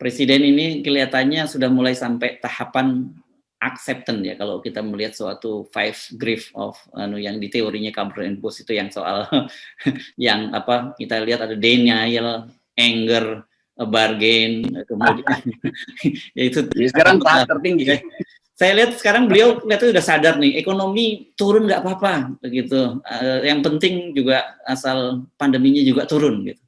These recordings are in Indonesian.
Presiden ini kelihatannya sudah mulai sampai tahapan acceptance ya, kalau kita melihat suatu five grief of yang di teorinya Kabr and Bush itu yang soal yang apa kita lihat ada denial, anger, bargain, kemudian yaitu sekarang tahap tertinggi. Saya lihat sekarang beliau sudah sadar nih, ekonomi turun nggak apa-apa begitu. Yang penting juga asal pandeminya juga turun gitu.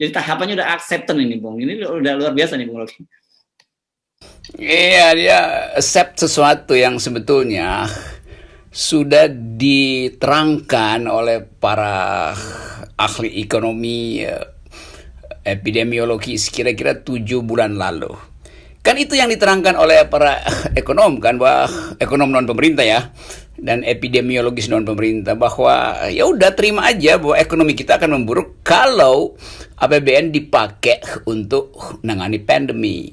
Jadi tahapannya udah acceptance ini, Bung. Ini udah luar biasa nih, Bung Rocky. Iya, dia accept sesuatu yang sebetulnya sudah diterangkan oleh para ahli ekonomi epidemiologis kira-kira 7 bulan lalu. Kan itu yang diterangkan oleh para ekonom kan, bahwa ekonom non pemerintah ya, dan epidemiologis non pemerintah, bahwa ya udah terima aja bahwa ekonomi kita akan memburuk kalau APBN dipakai untuk menangani pandemi.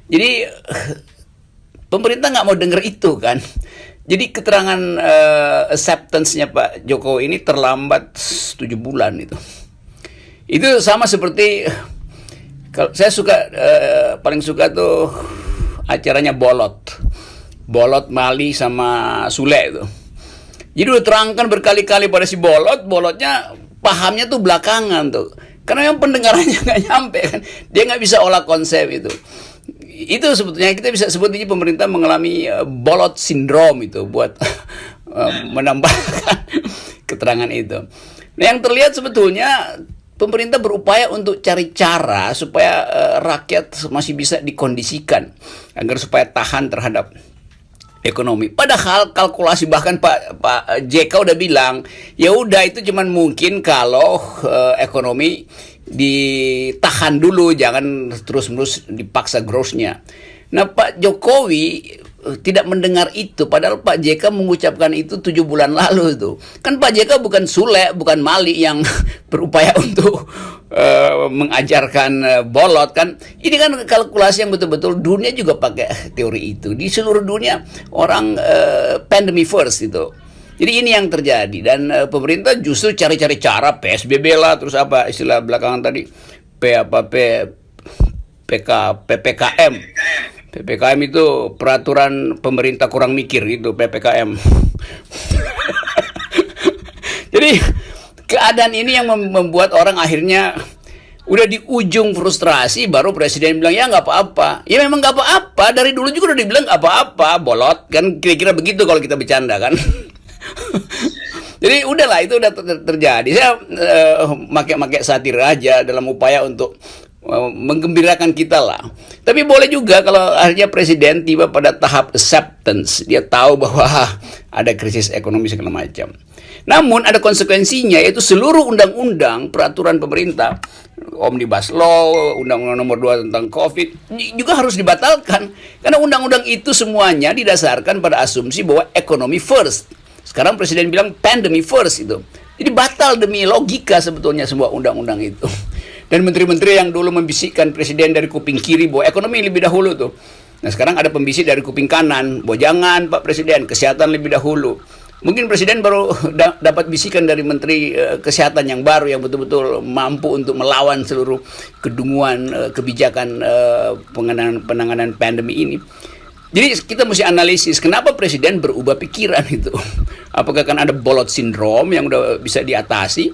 Jadi pemerintah nggak mau dengar itu kan. Jadi keterangan acceptance-nya Pak Jokowi ini terlambat 7 bulan itu. Itu sama seperti kalau saya suka paling suka tuh acaranya Bolot Mali sama Sule itu. Jadi udah terangkan berkali-kali pada si Bolotnya pahamnya tuh belakangan tuh. Karena yang pendengarannya nggak nyampe kan. Dia nggak bisa olah konsep itu. Itu sebetulnya kita bisa sebut ini pemerintah mengalami Bolot sindrom itu buat menambahkan keterangan itu. Nah, yang terlihat sebetulnya pemerintah berupaya untuk cari cara supaya rakyat masih bisa dikondisikan agar supaya tahan terhadap ekonomi. Padahal kalkulasi bahkan Pak JK udah bilang, ya udah itu cuman mungkin kalau ekonomi ditahan dulu, jangan terus-menerus dipaksa growth-nya. Nah, Pak Jokowi tidak mendengar itu, padahal Pak JK mengucapkan itu 7 bulan lalu tuh. Kan Pak JK bukan Sule, bukan Mali yang berupaya untuk mengajarkan Bolot kan. Ini kan kalkulasi yang betul-betul dunia juga pakai teori itu. Di seluruh dunia orang pandemic first itu. Jadi ini yang terjadi, dan pemerintah justru cari-cari cara PSBB lah, terus apa istilah belakangan tadi PPKM. PPKM itu peraturan pemerintah kurang mikir itu PPKM. Jadi keadaan ini yang membuat orang akhirnya udah di ujung frustrasi, baru presiden bilang ya nggak apa-apa. Ya memang nggak apa-apa, dari dulu juga udah dibilang nggak apa-apa, Bolot kan kira-kira begitu kalau kita bercanda kan. Jadi udahlah, itu udah terjadi. Saya make satir aja dalam upaya untuk menggembirakan kita lah. Tapi boleh juga kalau akhirnya presiden tiba pada tahap acceptance, dia tahu bahwa ada krisis ekonomi segala macam. Namun ada konsekuensinya, yaitu seluruh undang-undang peraturan pemerintah, Omnibus Law, Undang-Undang Nomor 2 tentang COVID juga harus dibatalkan, karena undang-undang itu semuanya didasarkan pada asumsi bahwa ekonomi first. Sekarang presiden bilang pandemic first itu. Jadi batal demi logika sebetulnya semua undang-undang itu. Dan menteri-menteri yang dulu membisikkan presiden dari kuping kiri bahwa ekonomi lebih dahulu tuh. Nah sekarang ada pembisik dari kuping kanan bahwa jangan Pak Presiden, kesehatan lebih dahulu. Mungkin presiden baru dapat bisikan dari menteri kesehatan yang baru yang betul-betul mampu untuk melawan seluruh kedunguan kebijakan penanganan pandemi ini. Jadi kita mesti analisis kenapa presiden berubah pikiran itu. Apakah kan ada Bolot sindrom yang udah bisa diatasi,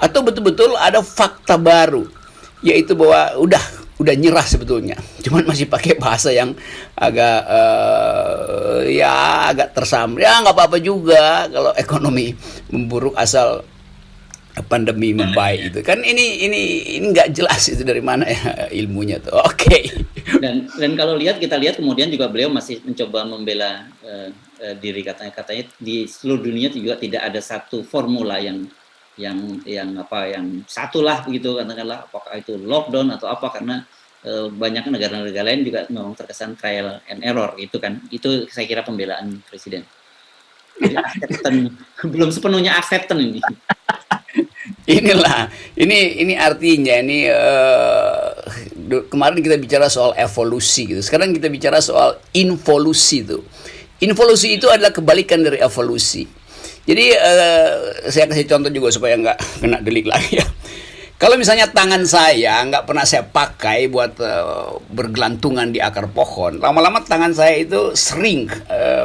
atau betul-betul ada fakta baru, yaitu bahwa udah nyerah sebetulnya, cuman masih pakai bahasa yang agak agak tersamar. Ya nggak apa-apa juga kalau ekonomi memburuk asal pandemi membaik itu kan. Ini nggak jelas itu dari mana ya ilmunya tuh. Oke. Dan kalau kita lihat kemudian juga beliau masih mencoba membela diri, katanya di seluruh dunia juga tidak ada satu formula yang satulah begitu, katakanlah apakah itu lockdown atau apa, karena banyak negara-negara lain juga memang terkesan trial and error itu kan. Itu saya kira pembelaan presiden. Jadi belum sepenuhnya acceptance ini. Inilah, ini artinya ini kemarin kita bicara soal evolusi gitu. Sekarang kita bicara soal involusi itu. Involusi itu adalah kebalikan dari evolusi. Jadi saya kasih contoh juga supaya nggak kena delik lagi ya. Kalau misalnya tangan saya nggak pernah saya pakai buat bergelantungan di akar pohon, lama-lama tangan saya itu sering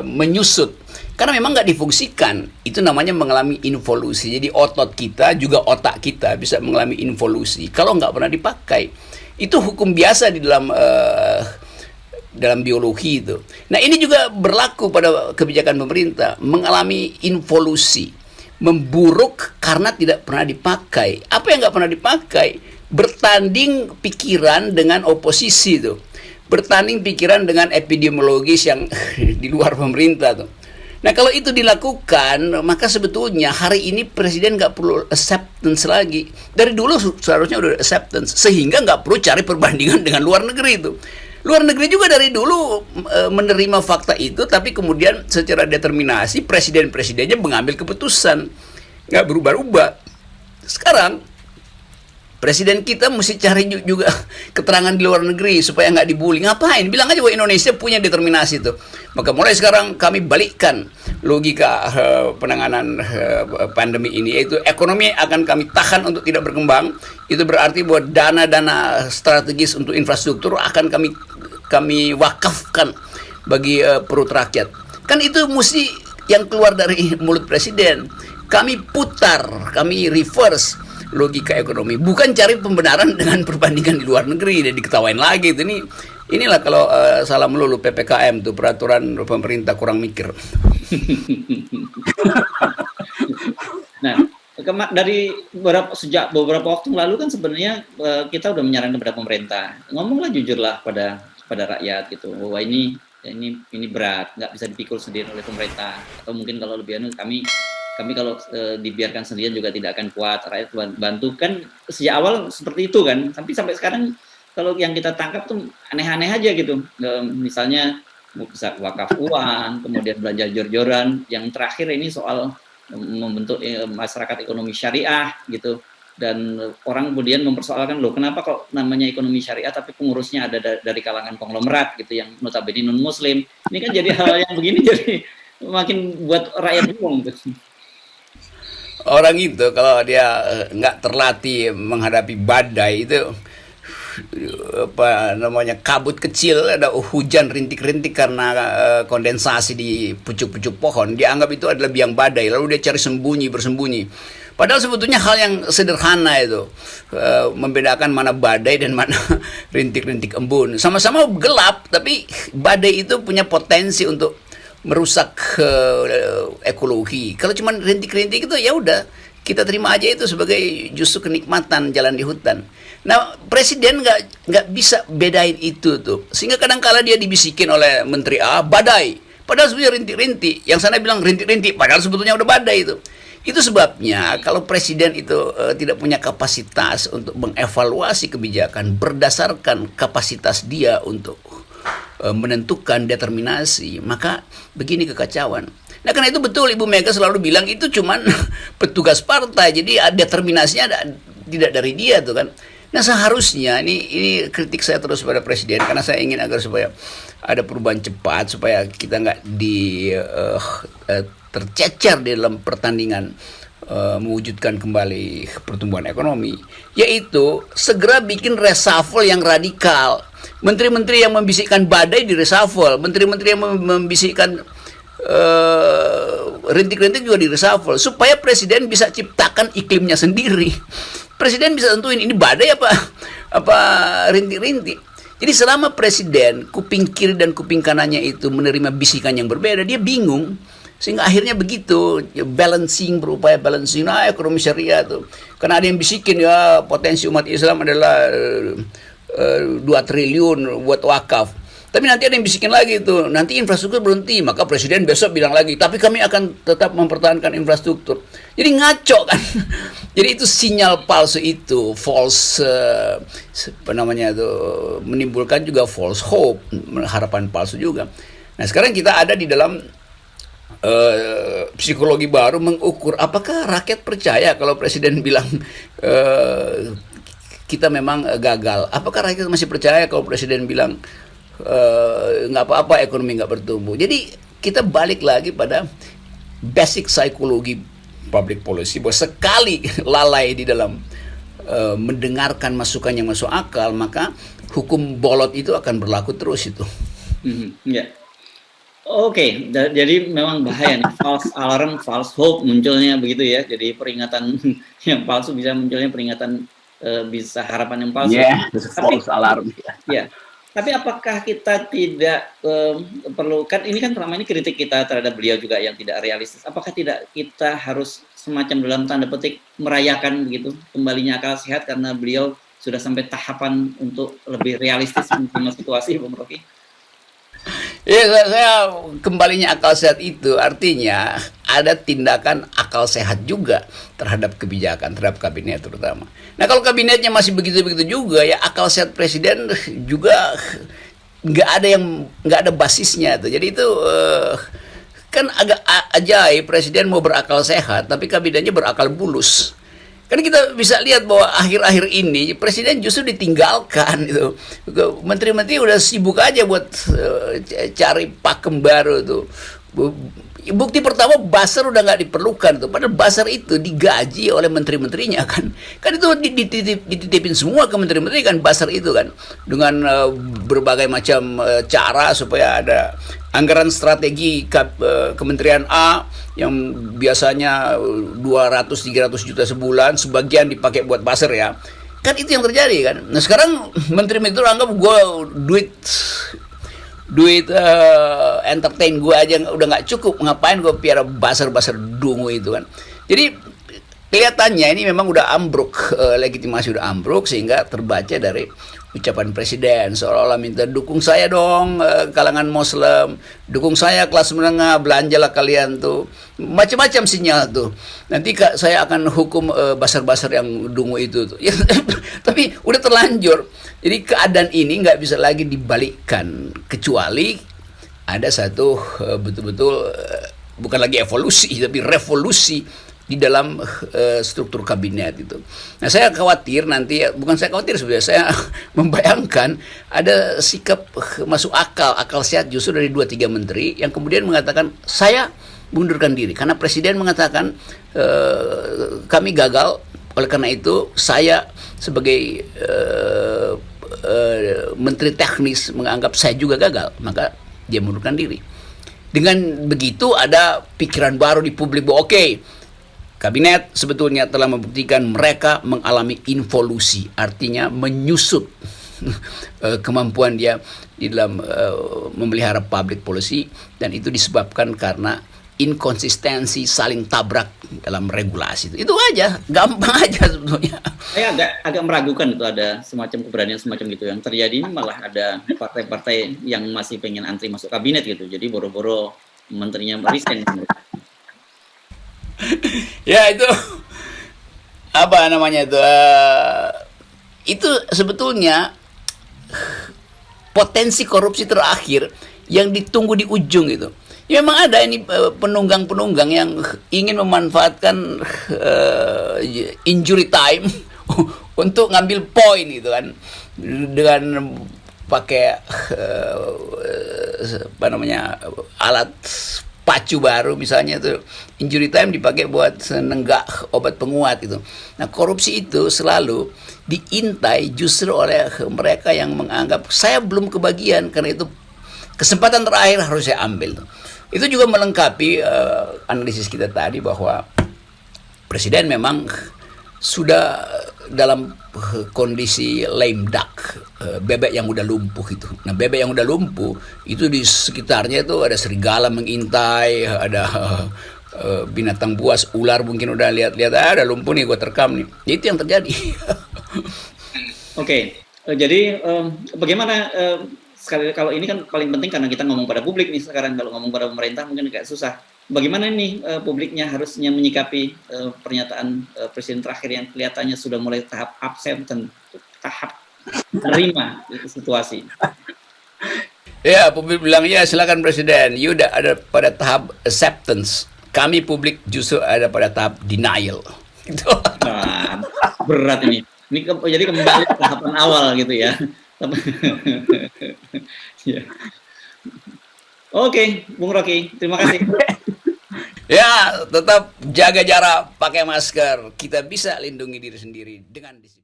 menyusut karena memang nggak difungsikan. Itu namanya mengalami involusi. Jadi otot kita juga otak kita bisa mengalami involusi kalau nggak pernah dipakai. Itu hukum biasa di dalam biologi itu. Nah, ini juga berlaku pada kebijakan pemerintah, mengalami involusi, memburuk karena tidak pernah dipakai. Apa yang nggak pernah dipakai? Bertanding pikiran dengan oposisi tuh, bertanding pikiran dengan epidemiologis yang di luar pemerintah tuh. Nah, kalau itu dilakukan, maka sebetulnya hari ini presiden nggak perlu acceptance lagi. Dari dulu seharusnya udah acceptance, sehingga nggak perlu cari perbandingan dengan luar negeri itu. Luar negeri juga dari dulu menerima fakta itu, tapi kemudian secara determinasi presiden-presidennya mengambil keputusan, nggak berubah-ubah. Sekarang presiden kita mesti cari juga keterangan di luar negeri supaya nggak dibully. Ngapain? Bilang aja bahwa Indonesia punya determinasi itu. Maka mulai sekarang kami balikkan logika penanganan pandemi ini, yaitu ekonomi akan kami tahan untuk tidak berkembang. Itu berarti bahwa dana-dana strategis untuk infrastruktur akan kami wakafkan bagi perut rakyat. Kan itu mesti yang keluar dari mulut presiden. Kami putar, kami reverse logika ekonomi, bukan cari pembenaran dengan perbandingan di luar negeri dan diketawain lagi. Inilah kalau salah melulu PPKM tuh, peraturan pemerintah kurang mikir. Nah, sejak beberapa waktu lalu kan sebenarnya kita udah menyarankan kepada pemerintah, ngomonglah jujurlah pada rakyat gitu, bahwa ini berat, nggak bisa dipikul sendiri oleh pemerintah, atau mungkin kalau lebih kami kalau dibiarkan sendirian juga tidak akan kuat, rakyat bantu kan. Sejak awal seperti itu kan, tapi sampai sekarang kalau yang kita tangkap tuh aneh-aneh aja gitu. Misalnya bisa wakaf uang, kemudian belanja jor-joran, yang terakhir ini soal membentuk masyarakat ekonomi syariah gitu. Dan orang kemudian mempersoalkan, loh kenapa kok namanya ekonomi syariah tapi pengurusnya ada dari kalangan konglomerat gitu yang notabene non muslim. Ini kan jadi hal yang begini jadi makin buat rakyat bingung gitu. Orang itu kalau dia nggak terlatih menghadapi badai itu, apa namanya, kabut kecil, ada hujan rintik-rintik karena kondensasi di pucuk-pucuk pohon, dianggap itu adalah biang badai, lalu dia cari bersembunyi. Padahal sebetulnya hal yang sederhana itu, membedakan mana badai dan mana rintik-rintik embun. Sama-sama gelap, tapi badai itu punya potensi untuk merusak ekologi. Kalau cuma rintik-rintik itu ya udah kita terima aja itu sebagai justru kenikmatan jalan di hutan. Nah, presiden nggak bisa bedain itu tuh, sehingga kadang-kala dia dibisikin oleh menteri A badai, padahal sebenarnya rintik-rintik. Yang sana bilang rintik-rintik, padahal sebetulnya udah badai itu. Itu sebabnya kalau presiden itu tidak punya kapasitas untuk mengevaluasi kebijakan berdasarkan kapasitas dia untuk menentukan determinasi, maka begini kekacauan. Nah, karena itu betul Ibu Mega selalu bilang itu cuman petugas partai, jadi determinasinya tidak dari dia tuh kan. Nah, seharusnya ini kritik saya terus pada presiden, karena saya ingin agar supaya ada perubahan cepat, supaya kita nggak tercecer di dalam pertandingan mewujudkan kembali pertumbuhan ekonomi, yaitu segera bikin reshuffle yang radikal. Menteri-menteri yang membisikkan badai di reshuffle, menteri-menteri yang membisikkan rintik-rintik juga di reshuffle, supaya presiden bisa ciptakan iklimnya sendiri. Presiden bisa tentuin ini badai apa rintik-rintik. Jadi selama presiden kuping kiri dan kuping kanannya itu menerima bisikan yang berbeda, dia bingung. Sehingga akhirnya begitu, berupaya balancing, ekonomi syariah tuh. Karena ada yang bisikin, ya potensi umat Islam adalah 2 triliun buat wakaf. Tapi nanti ada yang bisikin lagi tuh, nanti infrastruktur berhenti, maka presiden besok bilang lagi, tapi kami akan tetap mempertahankan infrastruktur. Jadi ngaco kan. Jadi itu sinyal palsu itu, false, menimbulkan juga false hope, harapan palsu juga. Nah, sekarang kita ada di dalam psikologi baru mengukur apakah rakyat percaya kalau presiden bilang kita memang gagal. Apakah rakyat masih percaya kalau presiden bilang nggak apa-apa ekonomi nggak bertumbuh. Jadi kita balik lagi pada basic psikologi public policy, bahwa sekali lalai di dalam mendengarkan masukan yang masuk akal, maka hukum bolot itu akan berlaku terus itu. Ya. Oke, jadi memang bahaya nih, false alarm, false hope munculnya begitu ya. Jadi peringatan yang palsu bisa munculnya peringatan bisa harapan yang palsu. False alarm. Ya. Tapi apakah kita tidak perlu, kan ini kan selama ini kritik kita terhadap beliau juga yang tidak realistis. Apakah tidak kita harus semacam dalam tanda petik merayakan begitu kembalinya akal sehat karena beliau sudah sampai tahapan untuk lebih realistis menerima situasi, Bung Rocky? Ya, saya kembalinya akal sehat itu artinya ada tindakan akal sehat juga terhadap kebijakan, terhadap kabinet terutama. Nah, kalau kabinetnya masih begitu-begitu juga, ya akal sehat presiden juga nggak ada basisnya tuh. Jadi itu kan agak ajaib, presiden mau berakal sehat, tapi kabinetnya berakal bulus. Kan kita bisa lihat bahwa akhir-akhir ini presiden justru ditinggalkan itu. Menteri-menteri udah sibuk aja buat cari pakem baru tuh. Bukti pertama buzzer udah nggak diperlukan tuh. Padahal buzzer itu digaji oleh menteri-menterinya kan. Kan itu dititipin semua ke menteri-menteri kan buzzer itu kan. Dengan berbagai macam cara supaya ada anggaran strategi Kementerian A yang biasanya 200-300 juta sebulan, sebagian dipakai buat buzzer ya. Kan itu yang terjadi kan. Nah sekarang menteri-menteri anggap gue duit entertain gue aja udah nggak cukup, ngapain gue piara buzzer-buzzer dungu itu kan. Jadi kelihatannya ini memang udah ambruk, legitimasi udah ambruk sehingga terbaca dari ucapan presiden seolah-olah minta dukung saya dong kalangan Muslim, dukung saya kelas menengah, belanjalah kalian tuh, macam-macam sinyal tuh. Nanti saya akan hukum basar-basar yang dungu itu tuh. Ya, tapi udah terlanjur. Jadi keadaan ini nggak bisa lagi dibalikkan kecuali ada satu betul-betul bukan lagi evolusi tapi revolusi di dalam struktur kabinet itu. Nah saya khawatir nanti, bukan saya khawatir sebenarnya, saya membayangkan ada sikap masuk akal sehat justru dari 2-3 menteri yang kemudian mengatakan saya mundurkan diri karena presiden mengatakan kami gagal, oleh karena itu saya sebagai menteri teknis menganggap saya juga gagal, maka dia mundurkan diri. Dengan begitu ada pikiran baru di publik bahwa oke, kabinet sebetulnya telah membuktikan mereka mengalami involusi, artinya menyusut kemampuan dia di dalam memelihara public policy, dan itu disebabkan karena inkonsistensi saling tabrak dalam regulasi. Itu aja, gampang aja sebetulnya. Saya agak meragukan itu ada semacam keberanian semacam gitu yang terjadi. Ini malah ada partai-partai yang masih pengen antri masuk kabinet gitu, jadi boro-boro menterinya resign. Ya itu apa namanya itu sebetulnya potensi korupsi terakhir yang ditunggu di ujung itu. Ya memang ada ini penunggang-penunggang yang ingin memanfaatkan injury time untuk ngambil poin gitu kan, dengan pakai apa namanya alat pacu baru, misalnya itu injury time dipakai buat nenggak obat penguat itu. Nah korupsi itu selalu diintai justru oleh mereka yang menganggap saya belum kebagian, karena itu kesempatan terakhir harus saya ambil. Itu juga melengkapi analisis kita tadi bahwa presiden memang sudah dalam kondisi lame duck, bebek yang udah lumpuh itu. Nah bebek yang udah lumpuh itu di sekitarnya itu ada serigala mengintai, ada binatang buas, ular mungkin udah lihat-lihat, ada lumpuh nih, gue terkam nih. Itu yang terjadi. Oke, jadi bagaimana sekali, kalau ini kan paling penting karena kita ngomong pada publik nih sekarang, kalau ngomong pada pemerintah mungkin agak susah. Bagaimana nih publiknya harusnya menyikapi pernyataan presiden terakhir yang kelihatannya sudah mulai tahap acceptance, tahap menerima situasi? Ya, publik bilang ya silakan presiden, you udah ada pada tahap acceptance. Kami publik justru ada pada tahap denial. Gitu. Nah, berat ini. Jadi kembali ke tahapan awal gitu ya. Ya. Oke, Bung Rocky, terima kasih. Ya, tetap jaga jarak, pakai masker. Kita bisa lindungi diri sendiri dengan disiplin.